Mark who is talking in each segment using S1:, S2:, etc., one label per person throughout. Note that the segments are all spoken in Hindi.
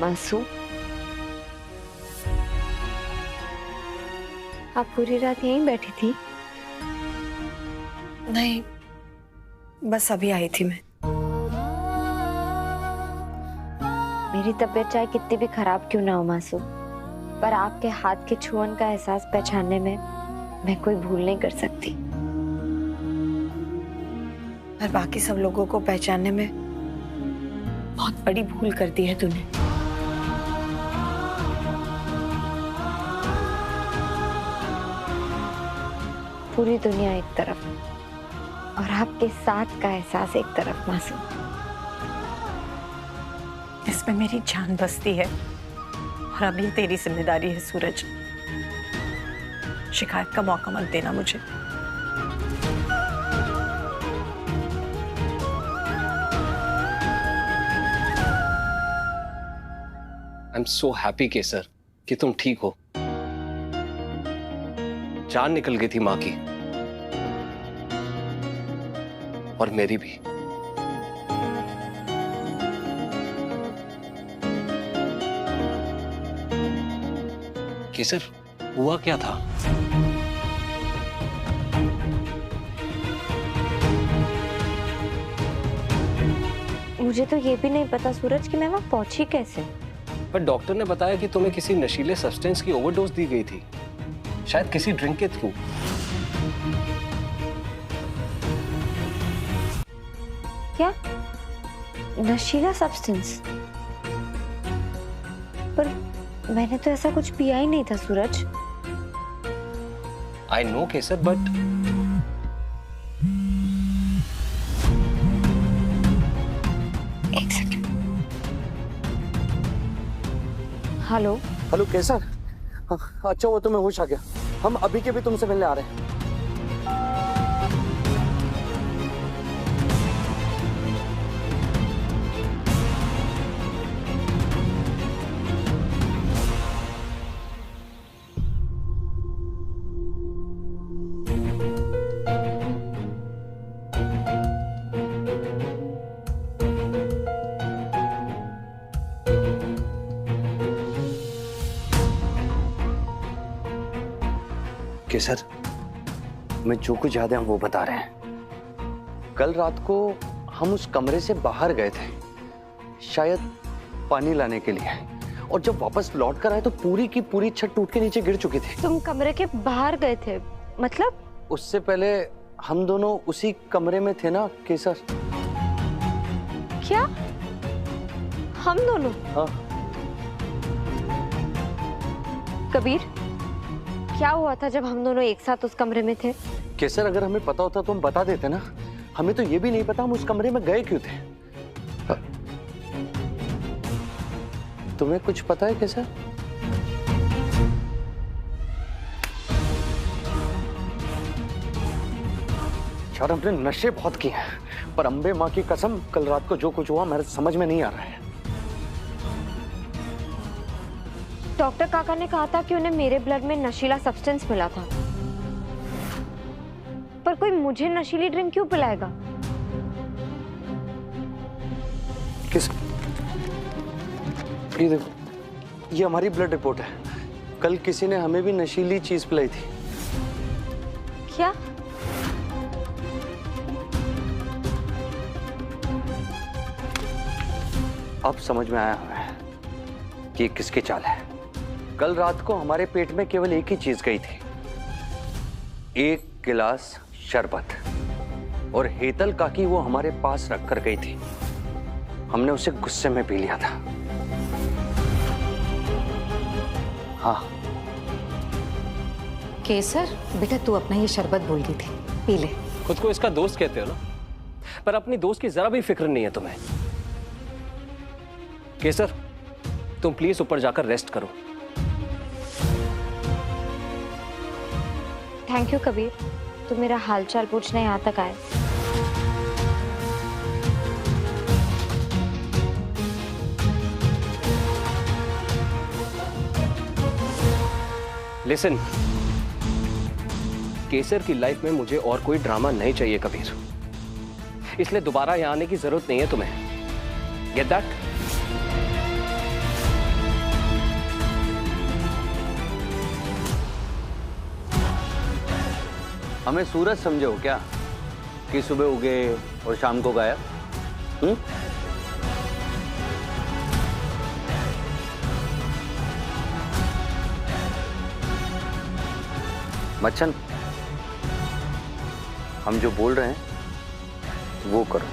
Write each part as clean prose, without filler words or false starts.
S1: मासूम, आप पूरी रात यहीं बैठी थी?
S2: नहीं, बस अभी आई थी मैं।
S1: मेरी तबीयत चाहे कितनी भी खराब क्यों ना हो मासूम, पर आपके हाथ के छुअन का एहसास पहचानने में मैं कोई भूल नहीं कर सकती।
S2: और बाकी सब लोगों को पहचानने में बहुत बड़ी भूल कर दी है तूने।
S1: पूरी दुनिया एक तरफ और आपके साथ का एहसास एक तरफ मासूम।
S2: इसमें मेरी जान बसती है और अभी तेरी जिम्मेदारी है सूरज। शिकायत का मौका मत देना मुझे।
S3: आई एम सो हैप्पी केसर कि तुम ठीक हो। जान निकल गई थी मां की और मेरी भी। केसर, हुआ क्या था?
S1: मुझे तो ये भी नहीं पता सूरज कि मैं वहां पहुंची कैसे।
S3: पर डॉक्टर ने बताया कि तुम्हें किसी नशीले सब्सटेंस की ओवरडोज दी गई थी, शायद किसी ड्रिंक के थ्रू।
S1: क्या? नशीला सब्सटेंस? पर मैंने तो ऐसा कुछ पिया ही नहीं था सूरज।
S3: आई नो केसर, बट
S1: एक सेकंड। हेलो
S4: हेलो केसर। अच्छा वो तुम्हें होश आ गया। हम अभी के भी तुमसे मिलने आ रहे हैं। केसर, मैं जो कुछ याद है हम वो बता रहे हैं। कल रात को हम उस कमरे से बाहर गए थे, शायद पानी लाने के लिए, और जब वापस लौट कर आए तो पूरी की पूरी छत टूट के नीचे गिर चुकी थी।
S1: तुम कमरे के बाहर गए थे मतलब?
S4: उससे पहले हम दोनों उसी कमरे में थे ना केसर।
S1: क्या हम दोनों?
S4: हाँ।
S1: कबीर, क्या हुआ था जब हम दोनों एक साथ उस कमरे में थे?
S4: केसर, अगर हमें पता होता तो हम बता देते ना। हमें तो ये भी नहीं पता हम उस कमरे में गए क्यों थे। तुम्हें कुछ पता है केसर? यार हमने नशे बहुत किए हैं, पर अंबे माँ की कसम कल रात को जो कुछ हुआ मेरे समझ में नहीं आ रहा है।
S1: डॉक्टर काका ने कहा था कि उन्हें मेरे ब्लड में नशीला सब्सटेंस मिला था, पर कोई मुझे नशीली ड्रिंक क्यों पिलाएगा?
S4: किस? ये देखो, ये हमारी ब्लड रिपोर्ट है। कल किसी ने हमें भी नशीली चीज पिलाई थी।
S1: क्या?
S4: अब समझ में आया हमें कि ये किसकी चाल है। कल रात को हमारे पेट में केवल एक ही चीज गई थी, एक गिलास शरबत, और हेतल काकी वो हमारे पास रख कर गई थी। हमने उसे गुस्से में पी लिया था। हाँ।
S5: केसर बेटा, तू अपना ये शरबत भूल गई थी, पी ले।
S3: खुद को इसका दोस्त कहते हो ना, पर अपनी दोस्त की जरा भी फिक्र नहीं है तुम्हें। केसर, तुम प्लीज ऊपर जाकर रेस्ट करो।
S1: थैंक यू कबीर, तुम मेरा हालचाल पूछने यहाँ तक आए।
S3: लिसन, केसर की लाइफ में मुझे और कोई ड्रामा नहीं चाहिए कबीर, इसलिए दोबारा यहां आने की जरूरत नहीं है तुम्हें। Get that?
S4: हमें सूरज समझे हो क्या कि सुबह उगे और शाम को गायब? बच्चन, हम जो बोल रहे हैं वो करो।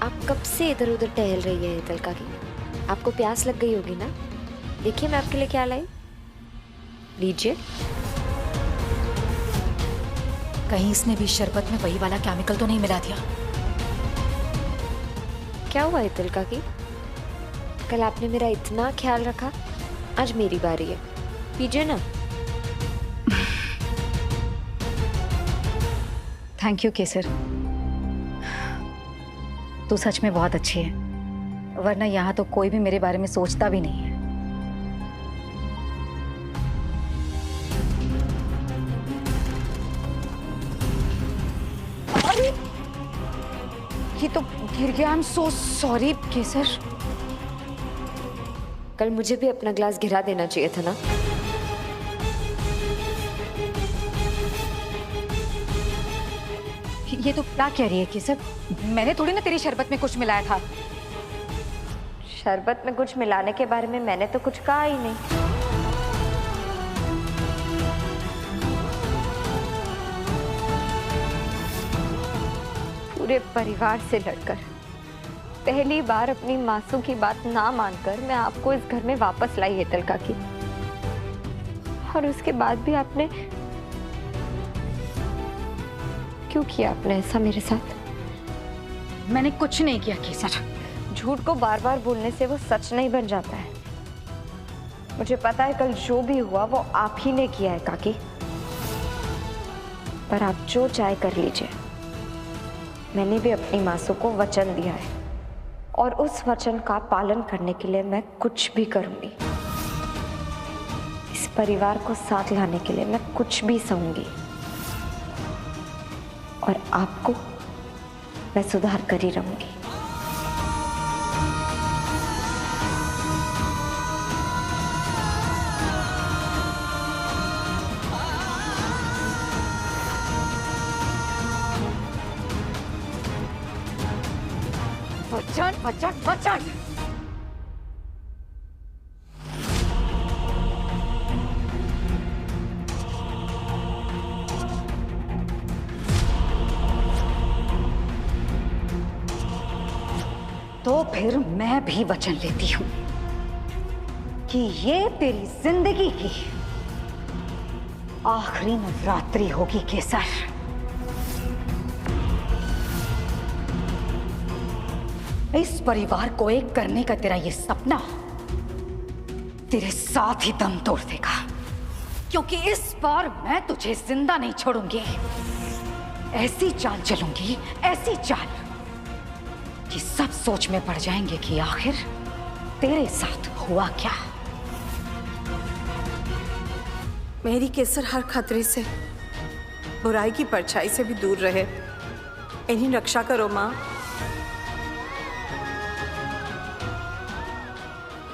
S1: आप कब से इधर उधर टहल रही है तलका की? आपको प्यास लग गई होगी ना? देखिए मैं आपके लिए क्या लाई, लीजिए।
S5: कहीं इसने भी शरबत में वही वाला केमिकल तो नहीं मिला दिया?
S1: क्या हुआ है तिलका की? कल आपने मेरा इतना ख्याल रखा, आज मेरी बारी है, पीजिए ना।
S5: थैंक यू केसर, तू सच में बहुत अच्छी है, वरना यहाँ तो कोई भी मेरे बारे में सोचता भी नहीं है। ये तो गिर गया। आई एम सो सॉरी केसर।
S1: कल मुझे भी अपना ग्लास गिरा देना चाहिए था ना।
S5: ये तो क्या कह रही है केसर? मैंने थोड़ी ना तेरी शरबत में कुछ मिलाया था।
S1: शरबत में कुछ मिलाने के बारे में मैंने तो कुछ कहा ही नहीं। पूरे परिवार से लड़कर पहली बार अपनी मासूम की बात ना मानकर मैं आपको इस घर में वापस लाई है तलका की, और उसके बाद भी आपने क्यों किया? आपने ऐसा मेरे साथ?
S5: मैंने कुछ नहीं किया केसर।
S1: झूठ को बार बार बोलने से वो सच नहीं बन जाता है। मुझे पता है कल जो भी हुआ वो आप ही ने किया है काकी, पर आप जो चाहे कर लीजिए। मैंने भी अपनी मासू को वचन दिया है और उस वचन का पालन करने के लिए मैं कुछ भी करूंगी। इस परिवार को साथ लाने के लिए मैं कुछ भी सहूंगी, और आपको मैं सुधार कर ही रहूंगी।
S5: वचन वचन वचन। तो फिर मैं भी वचन लेती हूं कि ये तेरी जिंदगी की आखिरी नवरात्रि होगी केसर। इस परिवार को एक करने का तेरा ये सपना तेरे साथ ही दम तोड़ देगा, क्योंकि इस बार मैं तुझे जिंदा नहीं छोड़ूंगी। ऐसी चाल चलूंगी, ऐसी चाल कि सब सोच में पड़ जाएंगे कि आखिर तेरे साथ हुआ क्या।
S2: मेरी केसर हर खतरे से, बुराई की परछाई से भी दूर रहे। इन्हीं रक्षा करो माँ।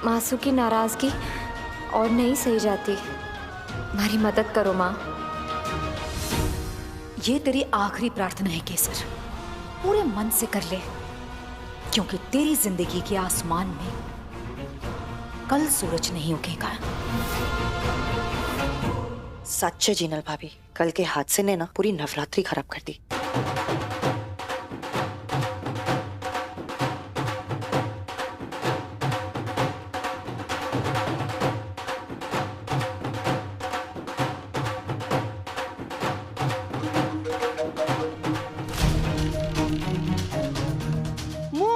S1: मासू की नाराजगी और नहीं सही जाती, हमारी मदद करो माँ।
S5: ये तेरी आखिरी प्रार्थना है केसर, पूरे मन से कर ले, क्योंकि तेरी जिंदगी के आसमान में कल सूरज नहीं उगेगा।
S6: सच है जीनल भाभी, कल के हादसे ने ना पूरी नवरात्रि खराब कर दी।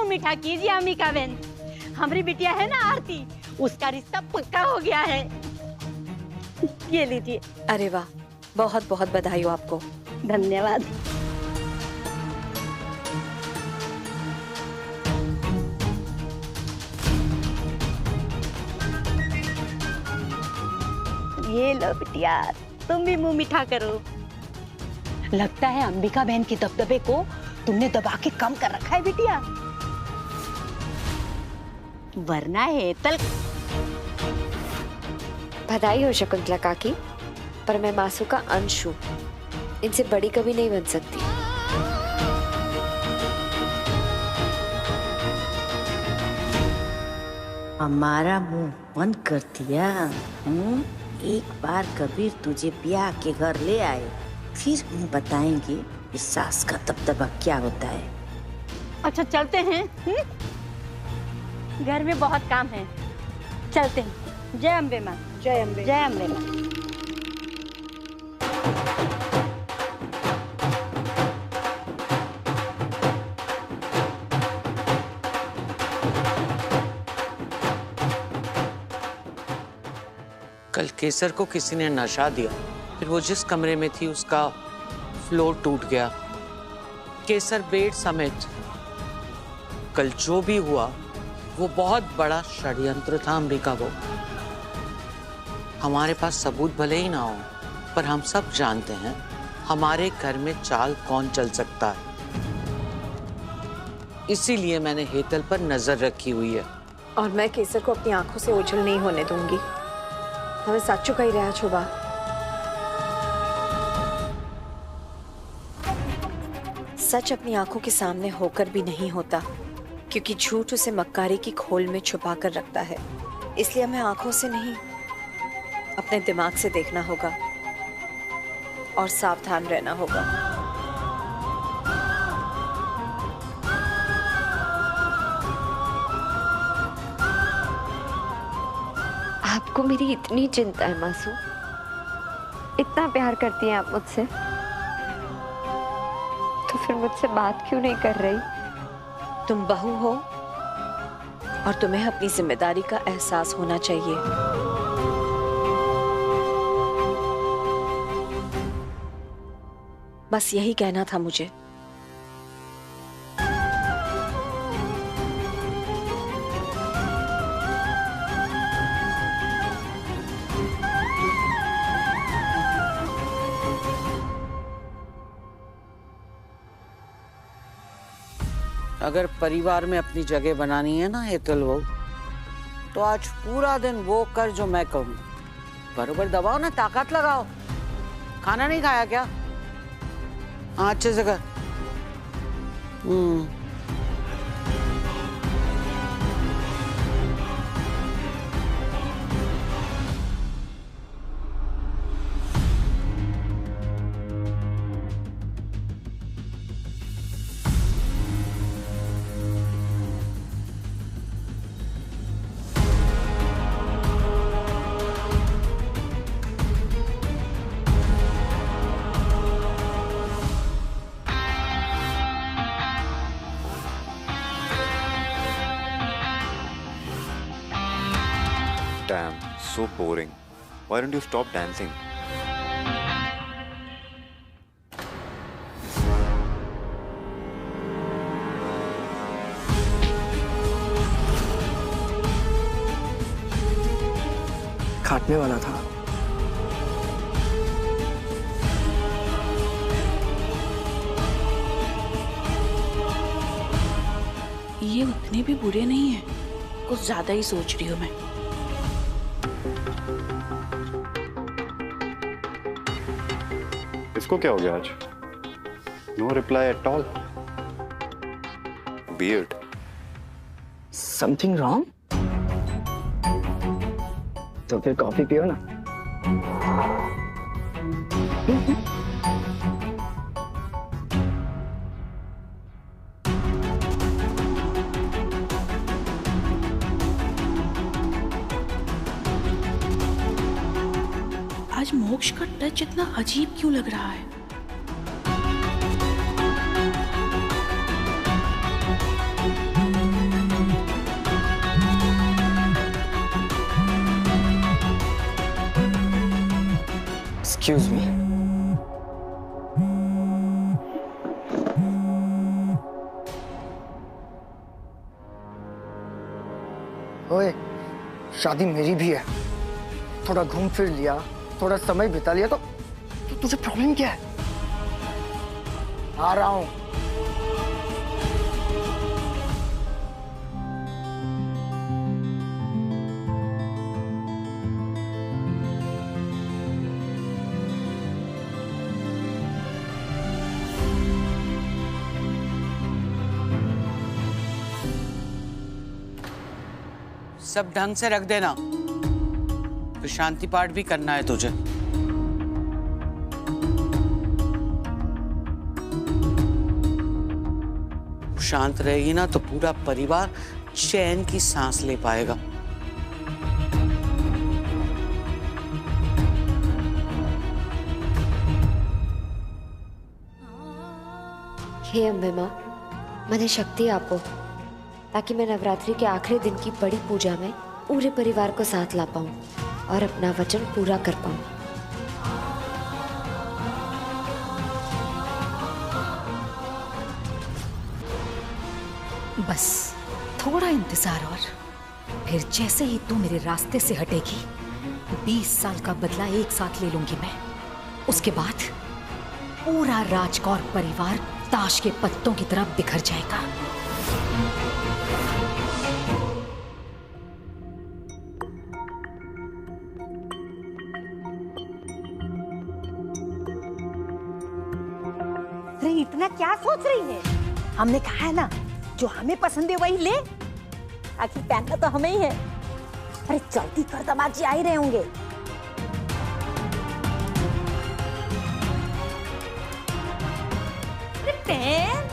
S7: मीठा कीजिए अम्मिका बहन, हमारी बिटिया है ना आरती, उसका रिश्ता पक्का हो गया है। ये लीजिए।
S6: अरे वाह, बहुत बहुत बधाई हो आपको।
S7: धन्यवाद। ये लो बिटिया, तुम भी मुंह मीठा करो। लगता है अंबिका बहन के दबदबे को तुमने दबा के कम कर रखा है बिटिया, वरना हेतल।
S1: बधाई हो शकुंतला काकी, पर मैं मासू का अंश हूँ, इनसे बड़ी कभी नहीं बन सकती।
S8: हमारा मुंह बंद कर दिया। एक बार कबीर तुझे ब्याह के घर ले आए, फिर हम बताएंगे इस सास का दबदबा क्या होता है।
S7: अच्छा चलते हैं, घर में बहुत काम है, चलते हैं। जय अम्बे माँ। जय अम्बे। जय अम्बे माँ।
S9: कल केसर को किसी ने नशा दिया, फिर वो जिस कमरे में थी उसका फ्लोर टूट गया, केसर बेड समेत। कल जो भी हुआ वो बहुत बड़ा षड्यंत्र था अंबिका वो। हमारे पास सबूत भले ही ना हो, पर हम सब जानते हैं हमारे घर में चाल कौन चल सकता है। इसीलिए मैंने हेतल पर नजर रखी हुई है।
S2: और मैं केसर को अपनी आंखों से ओझल नहीं होने दूंगी। हमें साचू का ही रहा छुबा। सच अपनी आंखों के सामने होकर भी नहीं होता, क्योंकि झूठ उसे मक्कारी की खोल में छुपा कर रखता है। इसलिए हमें आंखों से नहीं, अपने दिमाग से देखना होगा और सावधान रहना होगा।
S1: आपको मेरी इतनी चिंता है मासू, इतना प्यार करती हैं आप मुझसे, तो फिर मुझसे बात क्यों नहीं कर रही?
S2: तुम बहू हो और तुम्हें अपनी जिम्मेदारी का एहसास होना चाहिए। बस यही कहना था मुझे।
S9: अगर परिवार में अपनी जगह बनानी है ना हेतल वो, तो आज पूरा दिन वो कर जो मैं कहूँ। बरोबर दबाओ ना, ताकत लगाओ। खाना नहीं खाया क्या? हाँ अच्छे से कर।
S10: Damn, so boring. Why don't you stop dancing?
S11: काटने वाला था।
S12: ये उतने भी बुरे नहीं हैं, कुछ ज्यादा ही सोच रही हूँ मैं।
S10: इसको क्या हो गया आज? No reply at all. Weird.
S11: Something wrong? तो फिर कॉफी पियो ना।
S12: आज मोक्ष का टच इतना अजीब क्यों लग रहा है?
S11: Excuse me. ओए, शादी मेरी भी है। थोड़ा घूम फिर लिया, थोड़ा समय बिता लिया, तो तुझे प्रॉब्लम क्या है? आ रहा हूँ।
S9: सब ढंग से रख देना, फिर शांति पाठ भी करना है तुझे। शांत रहेगी ना तो पूरा परिवार चैन की सांस ले पाएगा।
S1: हे अम्बे माँ, मने शक्ति आपो ताकि मैं नवरात्रि के आखिरी दिन की बड़ी पूजा में पूरे परिवार को साथ ला पाऊं और अपना वचन पूरा कर पाऊं।
S5: बस थोड़ा इंतजार और फिर जैसे ही तू मेरे रास्ते से हटेगी 20 साल का बदला एक साथ ले लूंगी मैं। उसके बाद पूरा राजकौर परिवार ताश के पत्तों की तरह बिखर जाएगा।
S7: अरे इतना क्या सोच रही है? हमने कहा है ना, जो हमें पसंद है वही ले। आखिर पहनना तो हमें ही है। अरे जल्दी कर, दामाद जी आ ही रहे होंगे। अरे पहन।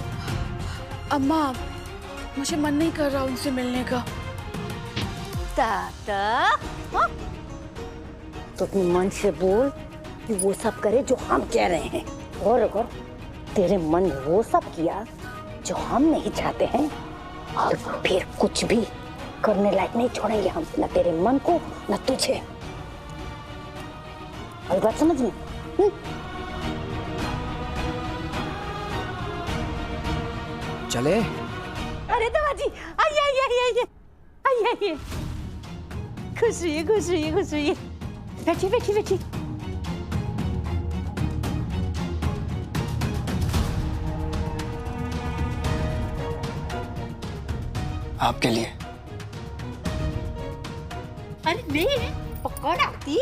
S12: अम्मा, मुझे मन नहीं कर रहा उनसे मिलने का।
S7: दादा, हाँ? तो अपने मन से बोल कि वो सब करे जो हम कह रहे हैं, और अगर तेरे मन ने वो सब किया जो हम नहीं चाहते हैं तो फिर कुछ भी करने लायक नहीं छोड़ेंगे हम, न तेरे मन को न तुझे। और बात समझ में?
S11: चले?
S7: अरे दादाजी, आइए आइए आइए आइए आइए आइए। खुश रहिए खुश रहिए खुश रहिए। बैठिए बैठिए बैठिए।
S11: आपके लिए।
S7: अरे नहीं, पकड़ आती।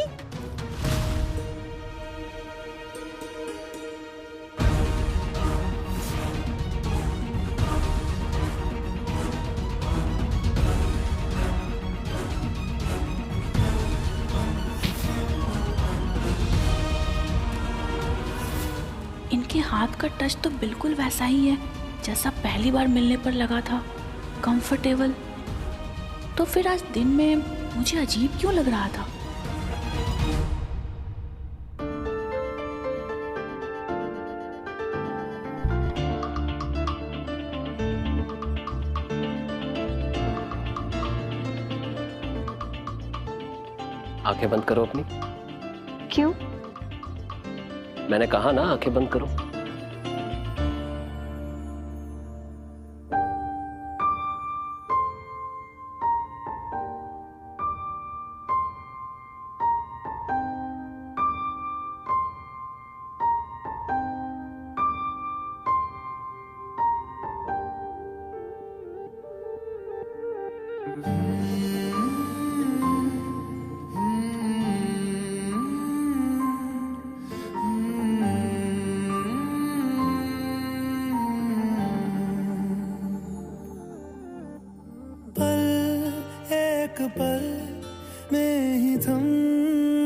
S12: इनके हाथ का टच तो बिल्कुल वैसा ही है जैसा पहली बार मिलने पर लगा था, कंफर्टेबल। तो फिर आज दिन में मुझे अजीब क्यों लग रहा था?
S3: आंखें बंद करो अपनी।
S1: क्यों?
S3: मैंने कहा ना आंखें बंद करो।
S13: एक पल में ही थम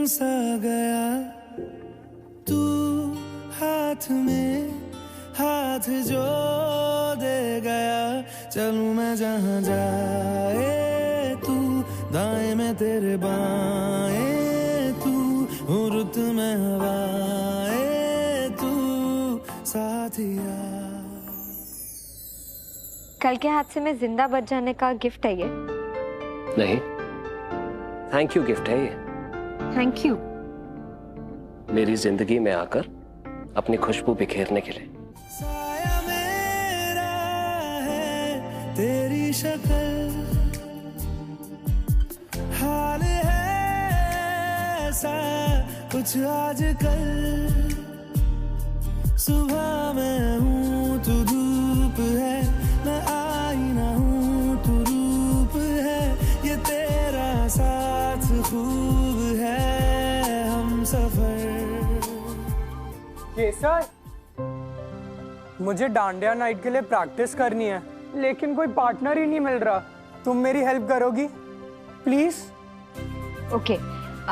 S13: सा गया, तू हाथ में हाथ जो दे गया। चलूं मैं जहां जाए तू, दाएं में तेरे बाएं तू, रुत में हवाएं तू, साथिया।
S1: कल के हादसे में जिंदा बच जाने का गिफ्ट है ये?
S3: नहीं, थैंक यू गिफ्ट है ये।
S1: Thank you.
S3: मेरी जिंदगी में आकर अपनी खुशबू बिखेरने के लिए।
S13: साया मेरा है तेरी शक्ल, हाल है ऐसा कुछ आजकल। सुबह मैं हूँ
S14: केसर, मुझे डांडिया नाइट के लिए प्रैक्टिस करनी है, लेकिन कोई पार्टनर ही नहीं मिल रहा। तुम मेरी हेल्प करोगी प्लीज?
S15: ओके,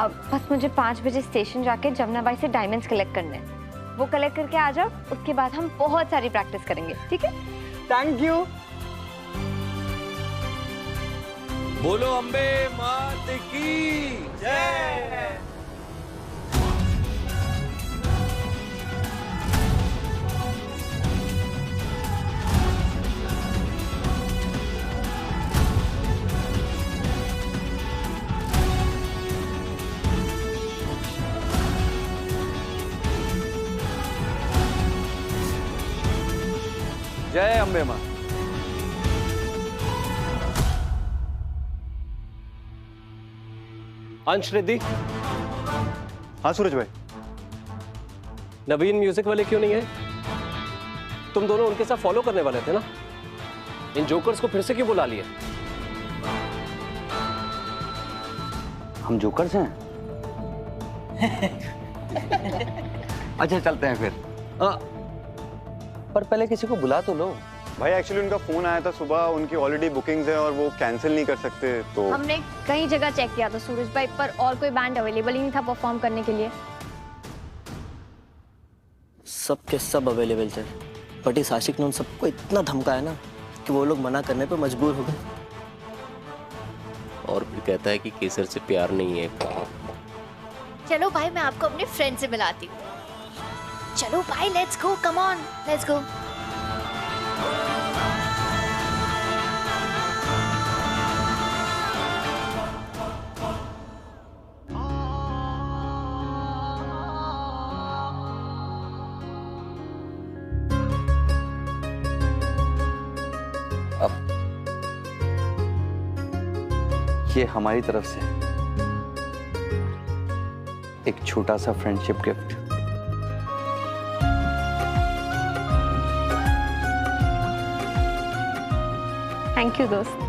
S15: अब बस मुझे 5 बजे स्टेशन जाके जमुना बाई से डायमंड्स कलेक्ट करने हैं। वो कलेक्ट करके आ जाओ, उसके बाद हम बहुत सारी प्रैक्टिस करेंगे, ठीक है?
S14: Thank you.
S16: बोलो अम्बे मात की जय।
S4: जय अम्बे मां।
S3: अंश रिद्धि।
S10: हाँ सूरज भाई।
S3: नवीन म्यूजिक वाले क्यों नहीं है? तुम दोनों उनके साथ फॉलो करने वाले थे ना? इन जोकर्स को फिर से क्यों बुला लिया?
S4: हम जोकर्स हैं? अच्छा चलते हैं फिर। पर पहले किसी को बुला तो लो।
S10: भाई एक्चुअली उनका फोन आया था सुबह, उनकी ऑलरेडी बुकिंग्स है और वो कैंसिल नहीं कर सकते तो।
S15: हमने कई जगह चेक किया था सूरज भाई, पर और कोई बैंड अवेलेबल ही नहीं था परफॉर्म करने के लिए।
S17: सब के सब अवेलेबल थे, बट इस आशिक ने उन सबको इतना धमकाया ना कि वो लोग मना करने पे मजबूर हो गए।
S18: और फिर कहता है कि केसर से प्यार नहीं है।
S19: चलो भाई, मैं आपको अपने फ्रेंड से मिलाती हूँ। चलो भाई, let's go, come on, let's go.
S4: अब ये हमारी तरफ से एक छोटा सा फ्रेंडशिप गिफ्ट।
S15: थैंक यू दोस्त।